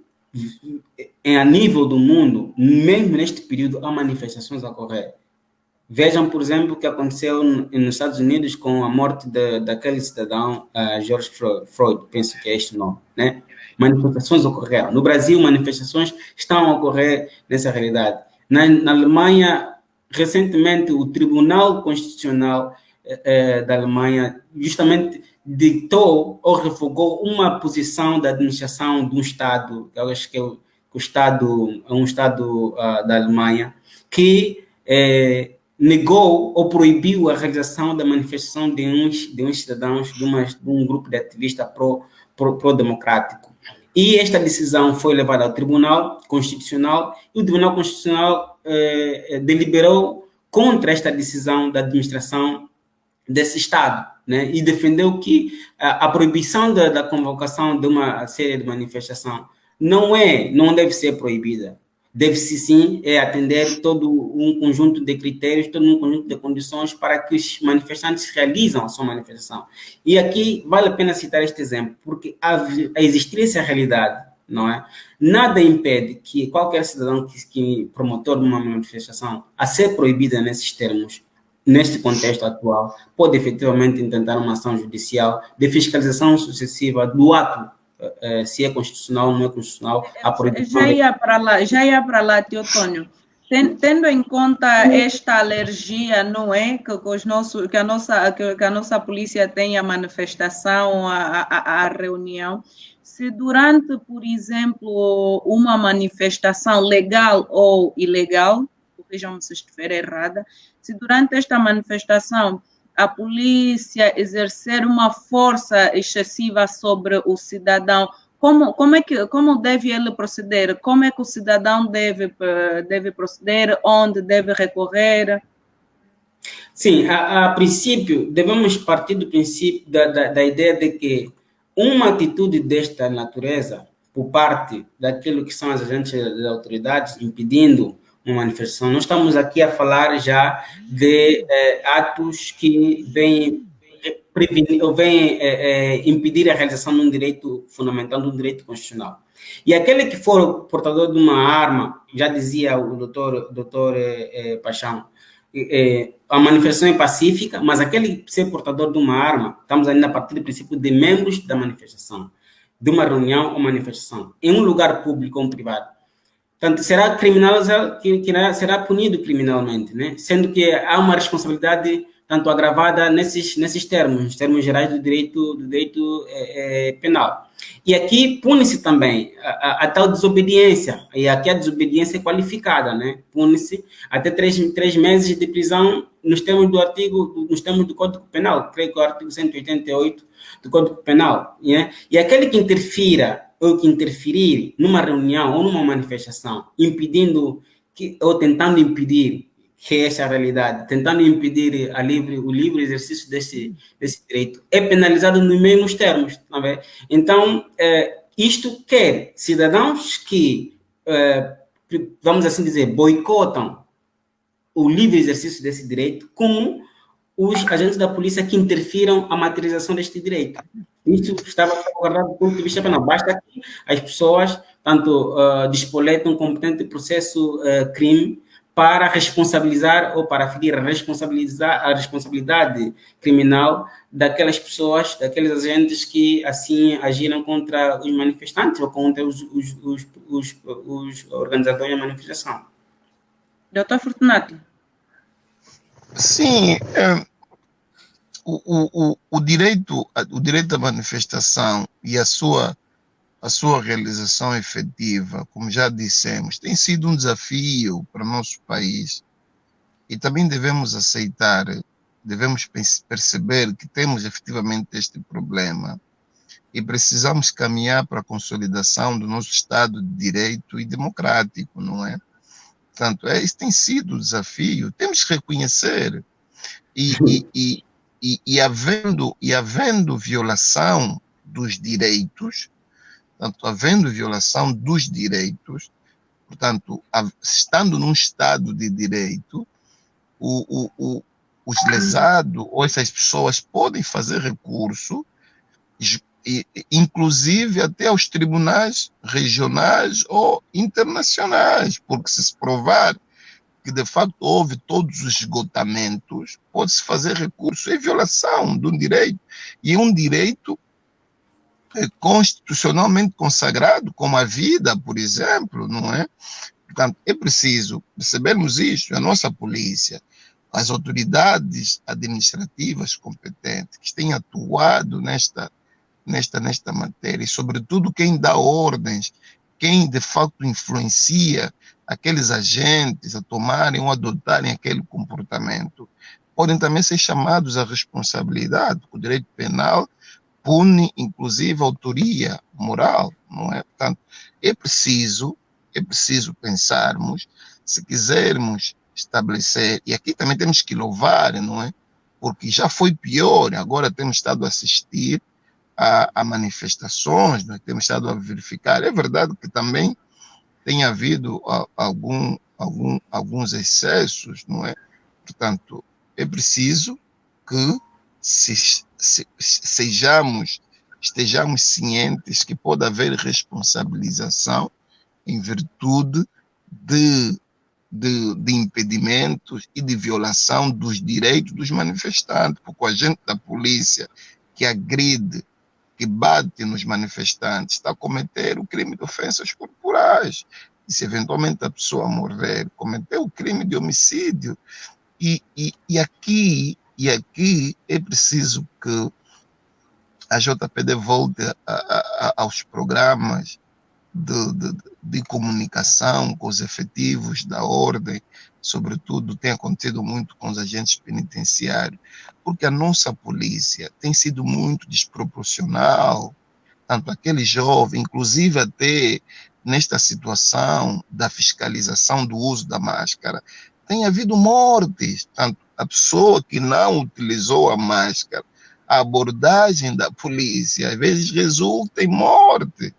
a nível do mundo, mesmo neste período, há manifestações a ocorrer. Vejam, por exemplo, o que aconteceu nos Estados Unidos com a morte daquele cidadão, George Floyd, penso que é este o nome, né? Manifestações ocorreram. No Brasil, manifestações estão a ocorrer nessa realidade. Na Alemanha, recentemente, o Tribunal Constitucional da Alemanha justamente ditou ou revogou uma posição da administração de um Estado, eu acho que é um Estado da Alemanha, que negou ou proibiu a realização da manifestação de uns cidadãos de um grupo de ativistas pró-democrático. E esta decisão foi levada ao Tribunal Constitucional e o Tribunal Constitucional deliberou contra esta decisão da administração desse Estado, né? E defendeu que a proibição da convocação de uma série de manifestação não deve ser proibida. Deve-se sim atender todo um conjunto de critérios, todo um conjunto de condições para que os manifestantes realizam a sua manifestação. E aqui vale a pena citar este exemplo, porque a existir essa realidade, não é? Nada impede que qualquer cidadão que promotor de uma manifestação a ser proibida nesses termos, neste contexto atual, pode efetivamente intentar uma ação judicial de fiscalização sucessiva do ato, se é constitucional ou não é constitucional, a proibição. Já ia para lá, Teotônio. Tendo em conta esta alergia, não é, que a nossa polícia tem à manifestação, à reunião, se durante, por exemplo, uma manifestação legal ou ilegal, corrijam-me se estiver errada, se durante esta manifestação a polícia exercer uma força excessiva sobre o cidadão, como deve ele proceder? Como é que o cidadão deve proceder? Onde deve recorrer? Sim, a princípio, devemos partir do princípio da ideia de que uma atitude desta natureza, por parte daquilo que são as agentes das autoridades, impedindo uma manifestação, nós estamos aqui a falar já de atos que vêm prevenir ou vêm impedir a realização de um direito fundamental, de um direito constitucional. E aquele que for portador de uma arma, já dizia o doutor Paixão, a manifestação é pacífica, mas aquele ser portador de uma arma, estamos ainda a partir do princípio de membros da manifestação, de uma reunião ou manifestação, em um lugar público ou privado. Portanto, será criminalizado, será punido criminalmente, né? Sendo que há uma responsabilidade tanto agravada nesses termos gerais do direito penal. E aqui pune-se também a tal desobediência, e aqui a desobediência é qualificada, né? Pune-se até 3 meses de prisão nos termos do Código Penal, creio que é o artigo 188 do Código Penal, né? E aquele que interfira ou que interferir numa reunião ou numa manifestação, impedindo ou tentando impedir, que é essa a realidade, tentando impedir o livre exercício desse direito, é penalizado nos mesmos termos. Tá bem? Então, isto quer cidadãos que, vamos assim dizer, boicotam o livre exercício desse direito, como os agentes da polícia que interfiram a materialização deste direito. Isso estava guardado do ponto de vista penal. Basta que as pessoas, tanto despoletam um competente processo crime para responsabilizar ou para ferir a responsabilidade criminal daquelas pessoas, daqueles agentes que assim agiram contra os manifestantes ou contra os organizadores da manifestação. Doutor Fortunato. Sim, o direito à manifestação e a sua realização efetiva, como já dissemos, tem sido um desafio para o nosso país e também devemos aceitar, devemos perceber que temos efetivamente este problema e precisamos caminhar para a consolidação do nosso Estado de Direito e democrático, não é? Portanto, esse tem sido o desafio, temos que reconhecer e havendo violação dos direitos, portanto, havendo violação dos direitos, portanto, estando num Estado de Direito, os lesados ou essas pessoas podem fazer recurso, inclusive até aos tribunais regionais ou internacionais, porque se provar que de facto houve todos os esgotamentos, pode-se fazer recurso em violação de um direito, e um direito constitucionalmente consagrado, como a vida, por exemplo, não é? Portanto, é preciso percebermos isto, a nossa polícia, as autoridades administrativas competentes que têm atuado nesta matéria, e sobretudo quem dá ordens, quem de facto influencia aqueles agentes a tomarem ou adotarem aquele comportamento, podem também ser chamados à responsabilidade, porque o direito penal pune, inclusive, a autoria moral, não é? Portanto, é preciso pensarmos, se quisermos estabelecer, e aqui também temos que louvar, não é? Porque já foi pior, agora temos estado a assistir a manifestações, nós temos estado a verificar. É verdade que também tem havido alguns excessos, não é? Portanto, é preciso que estejamos cientes que pode haver responsabilização em virtude de impedimentos e de violação dos direitos dos manifestantes, porque o agente da polícia que agride, que bate nos manifestantes, está a cometer o crime de ofensas corporais. E se eventualmente a pessoa morrer, cometeu o crime de homicídio. E aqui é preciso que a JPD volte aos programas de comunicação com os efetivos da ordem, sobretudo tem acontecido muito com os agentes penitenciários, porque a nossa polícia tem sido muito desproporcional, tanto aquele jovem, inclusive até nesta situação da fiscalização do uso da máscara, tem havido mortes, tanto a pessoa que não utilizou a máscara, a abordagem da polícia, às vezes resulta em morte.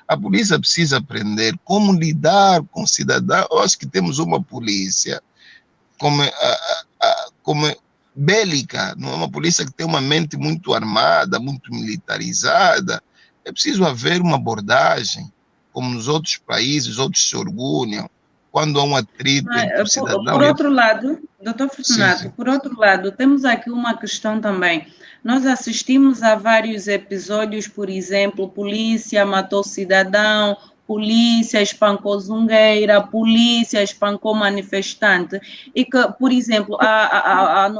A polícia precisa aprender como lidar com o cidadão. Eu acho que temos uma polícia como bélica, não é uma polícia que tem uma mente muito armada, muito militarizada. É preciso haver uma abordagem, como nos outros países, outros se orgulham, quando há um atrito entre o cidadão por outro lado, doutor Fortunato, por outro lado, temos aqui uma questão também. Nós assistimos a vários episódios, por exemplo, polícia matou cidadão, polícia espancou zungueira, polícia espancou manifestante, e que, por exemplo,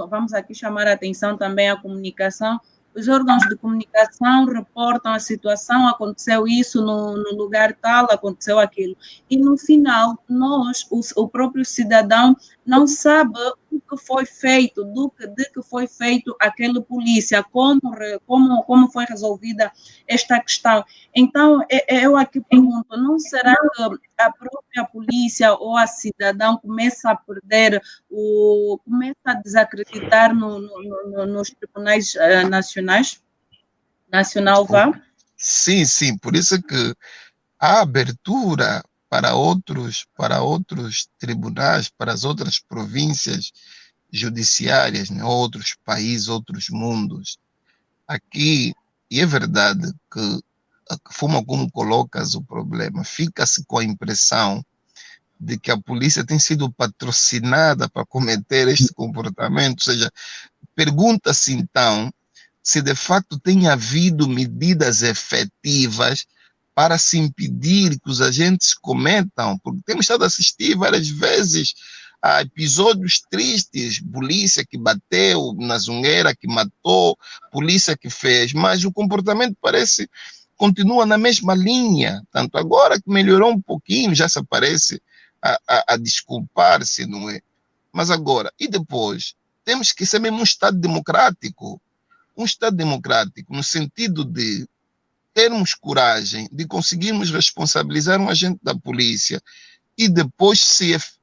vamos aqui chamar a atenção também à comunicação. Os órgãos de comunicação reportam a situação, aconteceu isso no lugar tal, aconteceu aquilo. E no final, o próprio cidadão não sabe o que foi feito, de que foi feito aquele polícia, como foi resolvida esta questão. Então, eu aqui pergunto, não será que a própria polícia ou a cidadão começa a perder, começa a desacreditar nos tribunais nacionais? Nacional, vá? Sim, sim, por isso que a abertura para outros tribunais, para as outras províncias judiciárias, né, outros países, outros mundos. Aqui, e é verdade que a forma como colocas o problema, fica-se com a impressão de que a polícia tem sido patrocinada para cometer este comportamento, ou seja, pergunta-se então se de facto tem havido medidas efetivas para se impedir que os agentes cometam, porque temos estado a assistir várias vezes a episódios tristes, polícia que bateu na zungueira, que matou, polícia que fez, mas o comportamento continua na mesma linha, tanto agora que melhorou um pouquinho, já se aparece a desculpar-se, não é? Mas agora, e depois? Temos que ser mesmo um Estado democrático no sentido de termos coragem de conseguirmos responsabilizar um agente da polícia e depois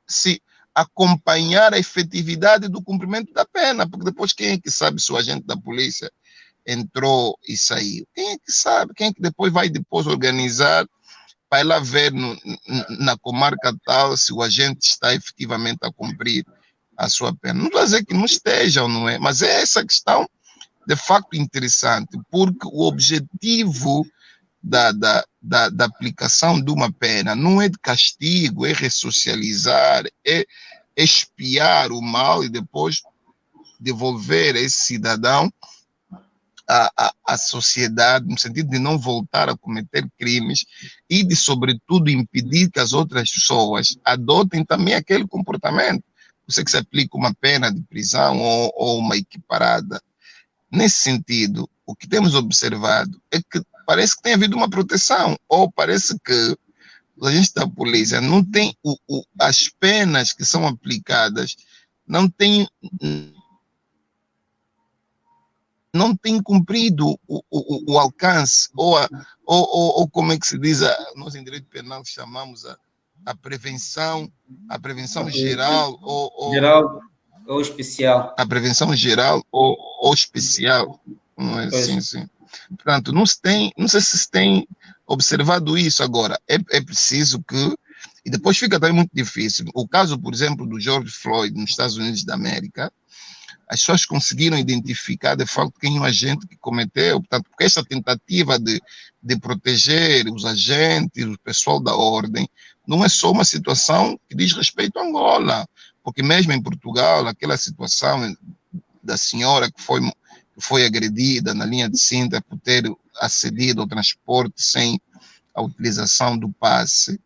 se acompanhar a efetividade do cumprimento da pena, porque depois quem é que sabe se o agente da polícia entrou e saiu? Quem é que sabe? Quem é que depois vai organizar, vai lá ver na comarca tal se o agente está efetivamente a cumprir a sua pena? Não estou a dizer que não estejam, não é? Mas é essa questão de facto interessante, porque o objetivo da aplicação de uma pena não é de castigo, é ressocializar, é expiar o mal e depois devolver esse cidadão à sociedade, no sentido de não voltar a cometer crimes e de, sobretudo, impedir que as outras pessoas adotem também aquele comportamento. Você que se aplica uma pena de prisão ou uma equiparada. Nesse sentido, o que temos observado é que parece que tem havido uma proteção, ou parece que os agentes da polícia não têm as penas que são aplicadas, não têm cumprido o alcance, ou como é que se diz, nós em direito penal chamamos a prevenção geral, geral ou especial. A prevenção geral ou especial. Não é? Sim, sim. Portanto, não sei se se tem observado isso agora. É preciso que, e depois fica também muito difícil. O caso, por exemplo, do George Floyd nos Estados Unidos da América, as pessoas conseguiram identificar de facto quem é o agente que cometeu, portanto, porque essa tentativa de proteger os agentes, o pessoal da ordem, não é só uma situação que diz respeito a Angola, porque mesmo em Portugal, aquela situação da senhora que foi agredida na linha de Sintra por ter acedido ao transporte sem a utilização do passe,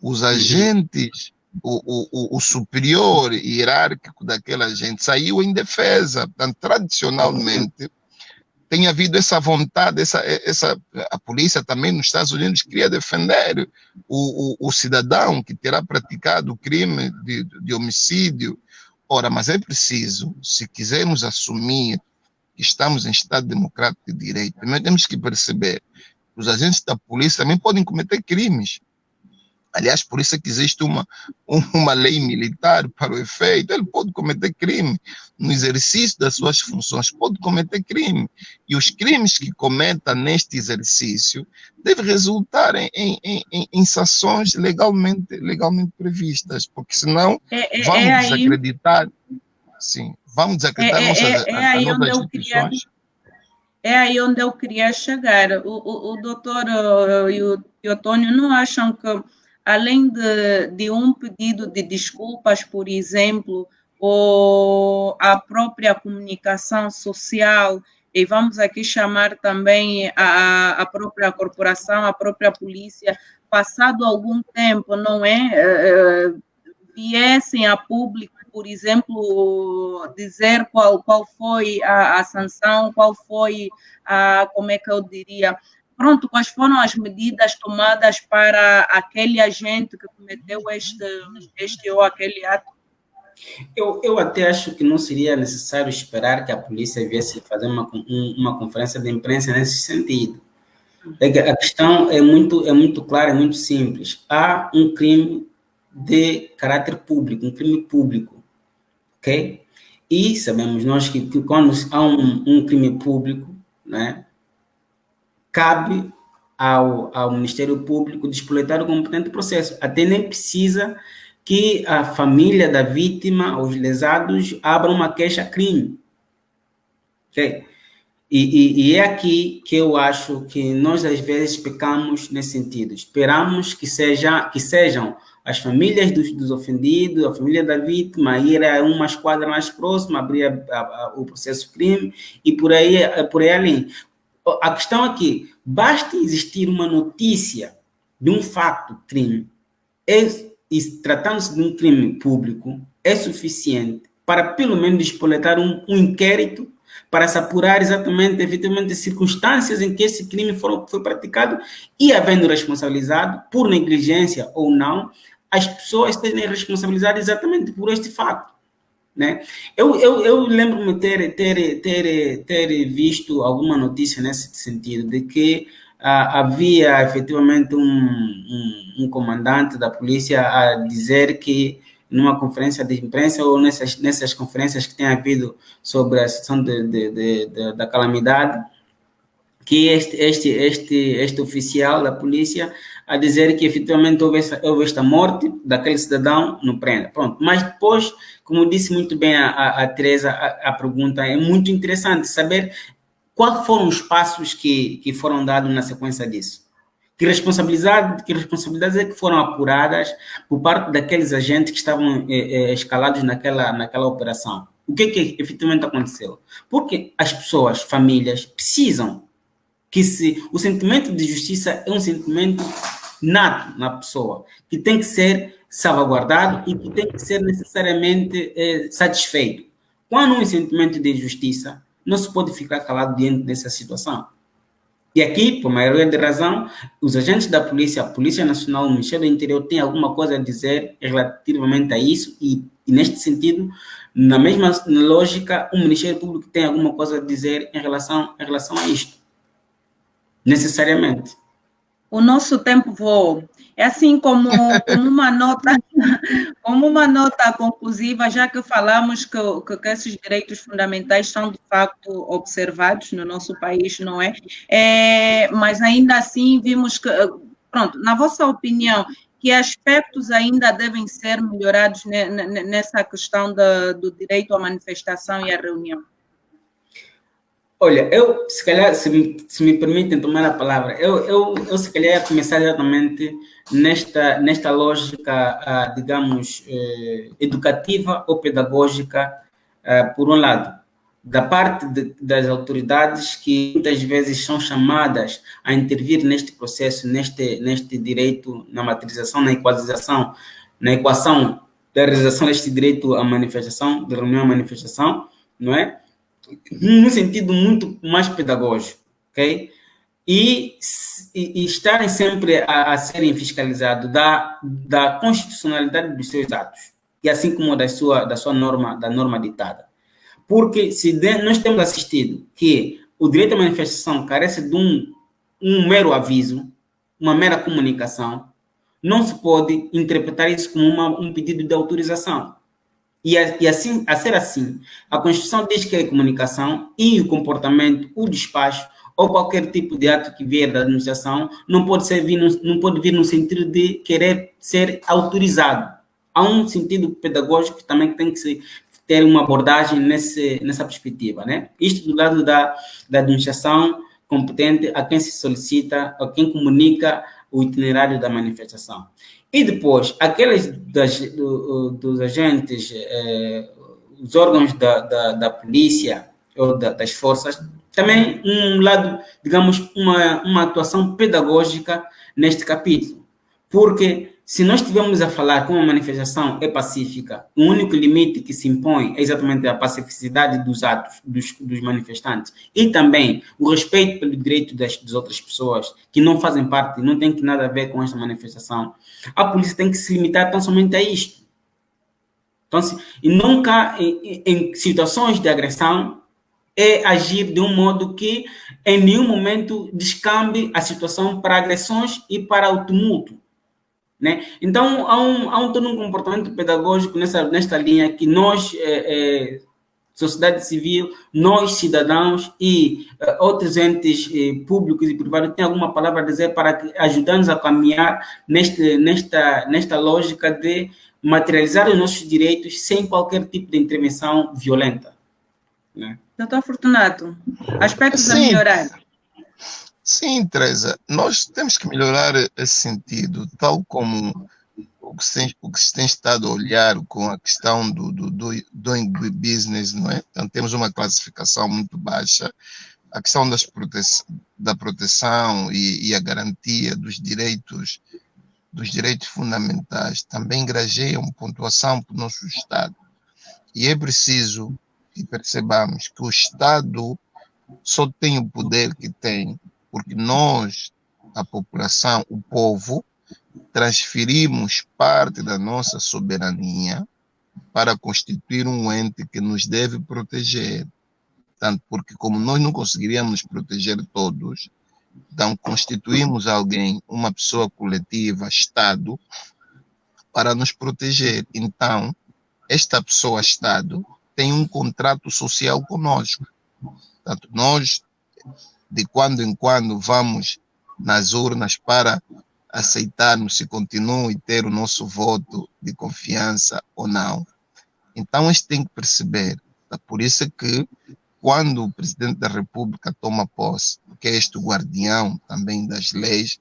os agentes, o superior hierárquico daquela gente saiu em defesa. Portanto, tradicionalmente, tem havido essa vontade, a polícia também nos Estados Unidos queria defender o cidadão que terá praticado o crime de homicídio. Ora, mas é preciso, se quisermos assumir que estamos em Estado Democrático de Direito, nós temos que perceber que os agentes da polícia também podem cometer crimes. Aliás, por isso é que existe uma lei militar para o efeito. Ele pode cometer crime. No exercício das suas funções, pode cometer crime. E os crimes que cometa neste exercício devem resultar em sanções legalmente previstas, porque senão vamos desacreditar. Sim, vamos desacreditar nossas instituições. É aí onde eu queria chegar. O doutor e o Teotônio não acham que, além de um pedido de desculpas, por exemplo, ou a própria comunicação social, e vamos aqui chamar também a própria corporação, a própria polícia, passado algum tempo, não é? Viessem a público, por exemplo, dizer qual foi a sanção, qual foi como é que eu diria, pronto, quais foram as medidas tomadas para aquele agente que cometeu este ou aquele ato? Eu até acho que não seria necessário esperar que a polícia viesse fazer uma conferência de imprensa nesse sentido. A questão é muito clara, é muito simples. Há um crime de caráter público, um crime público, ok? E sabemos nós que quando há um crime público, né, cabe ao Ministério Público despoletar o competente processo. Até nem precisa que a família da vítima, os lesados, abram uma queixa-crime. Okay? E é aqui que eu acho que nós, às vezes, pecamos nesse sentido. Esperamos que sejam as famílias dos ofendidos, a família da vítima, ir a uma esquadra mais próxima, abrir o processo crime e por aí além. A questão aqui, basta existir uma notícia de um fato crime, e tratando-se de um crime público, é suficiente para pelo menos despoletar um inquérito para se apurar exatamente, efetivamente, as circunstâncias em que esse crime foi praticado e, havendo responsabilizado por negligência ou não, as pessoas serem responsabilizadas exatamente por este fato. Né? Eu lembro-me ter visto alguma notícia nesse sentido, de que havia efetivamente um comandante da polícia a dizer que numa conferência de imprensa ou nessas conferências que tem havido sobre a situação da calamidade, que este oficial da polícia a dizer que efetivamente houve esta morte daquele cidadão no Prenda. Pronto. Mas depois, como disse muito bem a Teresa, a pergunta é muito interessante saber quais foram os passos que foram dados na sequência disso. Que responsabilidades é que foram apuradas por parte daqueles agentes que estavam escalados naquela operação? O que efetivamente aconteceu? Porque as pessoas, famílias, precisam que o sentimento de justiça é um sentimento nato na pessoa, que tem que ser salvaguardado e que tem que ser necessariamente satisfeito. Quando há um sentimento de justiça, não se pode ficar calado diante dessa situação. E aqui, por maioria de razão, os agentes da polícia, a Polícia Nacional, o Ministério do Interior, tem alguma coisa a dizer relativamente a isso e neste sentido, na mesma lógica, o Ministério Público tem alguma coisa a dizer em relação a isto. Necessariamente. O nosso tempo voa. É assim como uma nota conclusiva, já que falamos que esses direitos fundamentais são de facto observados no nosso país, não é? Mas ainda assim vimos que, pronto, na vossa opinião, que aspectos ainda devem ser melhorados nessa questão do direito à manifestação e à reunião? Olha, eu, se calhar, se me permitem tomar a palavra, eu se calhar ia começar exatamente nesta lógica, digamos, educativa ou pedagógica, por um lado, da parte das autoridades que muitas vezes são chamadas a intervir neste processo, neste direito, na materialização, na equalização, na equação da realização deste direito à manifestação, de reunião à manifestação, não é? num sentido muito mais pedagógico, ok? E estarem sempre a serem fiscalizados da constitucionalidade dos seus atos, e assim como da norma ditada. Porque nós temos assistido que o direito à manifestação carece de um mero aviso, uma mera comunicação, não se pode interpretar isso como um pedido de autorização. E assim, a ser assim, a Constituição diz que a comunicação e o comportamento, o despacho ou qualquer tipo de ato que vier da administração não pode vir no sentido de querer ser autorizado. Há um sentido pedagógico que também tem que ter uma abordagem nessa perspectiva, né? Isto do lado da administração competente, a quem se solicita, a quem comunica o itinerário da manifestação. E depois, aqueles dos agentes, os órgãos da polícia ou das forças, também um lado, digamos, uma atuação pedagógica neste capítulo. Porque se nós estivermos a falar que uma manifestação é pacífica, o único limite que se impõe é exatamente a pacificidade dos atos dos manifestantes e também o respeito pelo direito das outras pessoas que não fazem parte, não tem nada a ver com esta manifestação, a polícia tem que se limitar tão somente a isto. Então, e nunca, em situações de agressão, é agir de um modo que em nenhum momento descambe a situação para agressões e para o tumulto. Né? Então, há todo um comportamento pedagógico nesta linha que nós, sociedade civil, nós, cidadãos e outros entes públicos e privados, têm alguma palavra a dizer para ajudar-nos a caminhar nesta lógica de materializar os nossos direitos sem qualquer tipo de intervenção violenta. Né? Doutor Fortunato, aspectos a melhorar. Sim, Teresa, nós temos que melhorar esse sentido, tal como o que se tem estado a olhar com a questão do doing business, não é? Então, temos uma classificação muito baixa, a questão da proteção e a garantia dos direitos fundamentais também grageiam pontuação para o nosso Estado. E é preciso que percebamos que o Estado só tem o poder que tem porque nós, a população, o povo, transferimos parte da nossa soberania para constituir um ente que nos deve proteger. Tanto porque, como nós não conseguiríamos nos proteger todos, então constituímos alguém, uma pessoa coletiva, Estado, para nos proteger. Então, esta pessoa, Estado, tem um contrato social conosco. Portanto, nós, de quando em quando, vamos nas urnas para aceitarmos se continuam a ter o nosso voto de confiança ou não. Então, eles têm que perceber. Tá? Por isso é que, quando o Presidente da República toma posse, que é este guardião também das leis,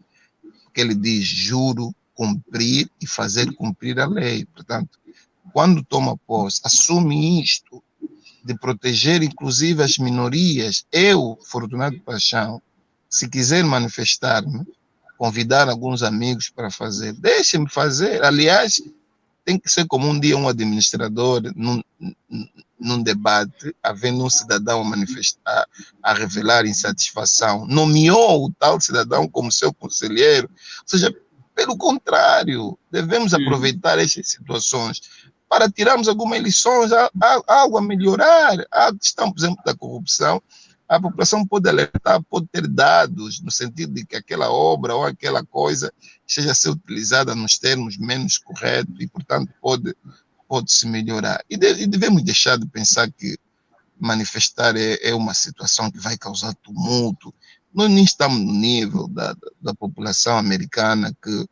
que ele diz, juro cumprir e fazer cumprir a lei. Portanto, quando toma posse, assume isto, de proteger inclusive as minorias. Eu, Fortunato Paixão, se quiser manifestar-me, convidar alguns amigos para fazer, deixem-me fazer. Aliás, tem que ser como um dia um administrador, num debate, havendo um cidadão a manifestar, a revelar insatisfação, nomeou o tal cidadão como seu conselheiro. Ou seja, pelo contrário, devemos aproveitar estas situações para tirarmos algumas lições, algo a melhorar. A questão, por exemplo, da corrupção, a população pode alertar, pode ter dados, no sentido de que aquela obra ou aquela coisa seja a ser utilizada nos termos menos corretos e, portanto, pode-se melhorar. E devemos deixar de pensar que manifestar é uma situação que vai causar tumulto. Nós nem estamos no nível da população americana que,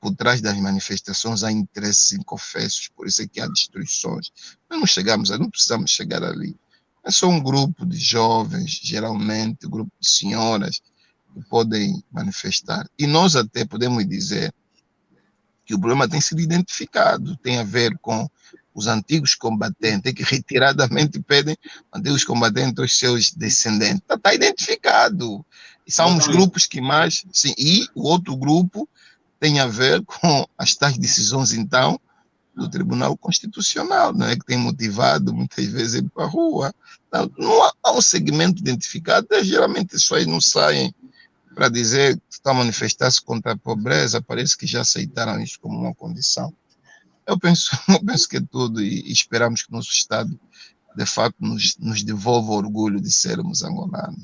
por trás das manifestações, há interesses inconfessos, por isso é que há destruições. Nós não chegamos, não precisamos chegar ali. É só um grupo de jovens, geralmente, um grupo de senhoras, que podem manifestar. E nós até podemos dizer que o problema tem sido identificado, tem a ver com os antigos combatentes, que retiradamente pedem antigos combatentes aos seus descendentes. Está identificado. E são os grupos que mais... Sim, e o outro grupo tem a ver com as tais decisões, então, do Tribunal Constitucional, não é? Que tem motivado muitas vezes a ir para a rua. Não há um segmento identificado, geralmente isso aí não saem para dizer que estão a manifestar-se contra a pobreza, parece que já aceitaram isso como uma condição. Eu penso que é tudo e esperamos que o nosso Estado, de facto, nos devolva o orgulho de sermos angolanos.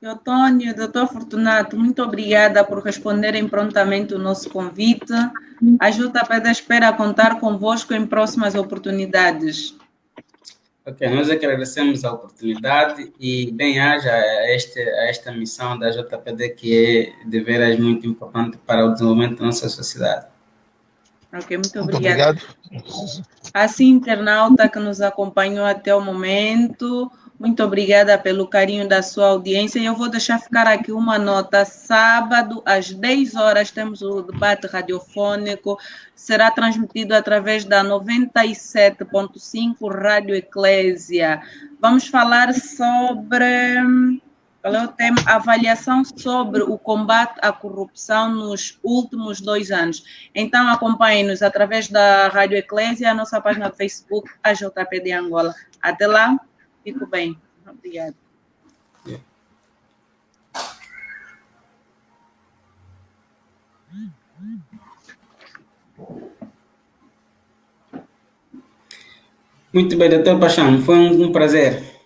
Antônio, doutor Fortunato, muito obrigada por responderem prontamente o nosso convite. A JPD espera contar convosco em próximas oportunidades. Ok, nós é que agradecemos a oportunidade e bem-aja a esta missão da JPD, que é de veras muito importante para o desenvolvimento da nossa sociedade. Ok, muito obrigado. Assim, internauta que nos acompanhou até o momento, muito obrigada pelo carinho da sua audiência. E eu vou deixar ficar aqui uma nota. Sábado, às 10 horas, temos o debate radiofônico. Será transmitido através da 97.5 Rádio Eclésia. Vamos falar sobre... Qual é o tema? Avaliação sobre o combate à corrupção nos últimos 2 anos. Então, acompanhe-nos através da Rádio Eclésia, a nossa página do Facebook, a JPD Angola. Até lá, fico bem. Obrigada. Muito bem, doutor Paixão, foi um prazer.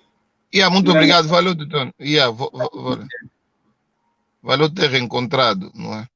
Muito obrigado, valeu, doutor. Valeu ter reencontrado, não é?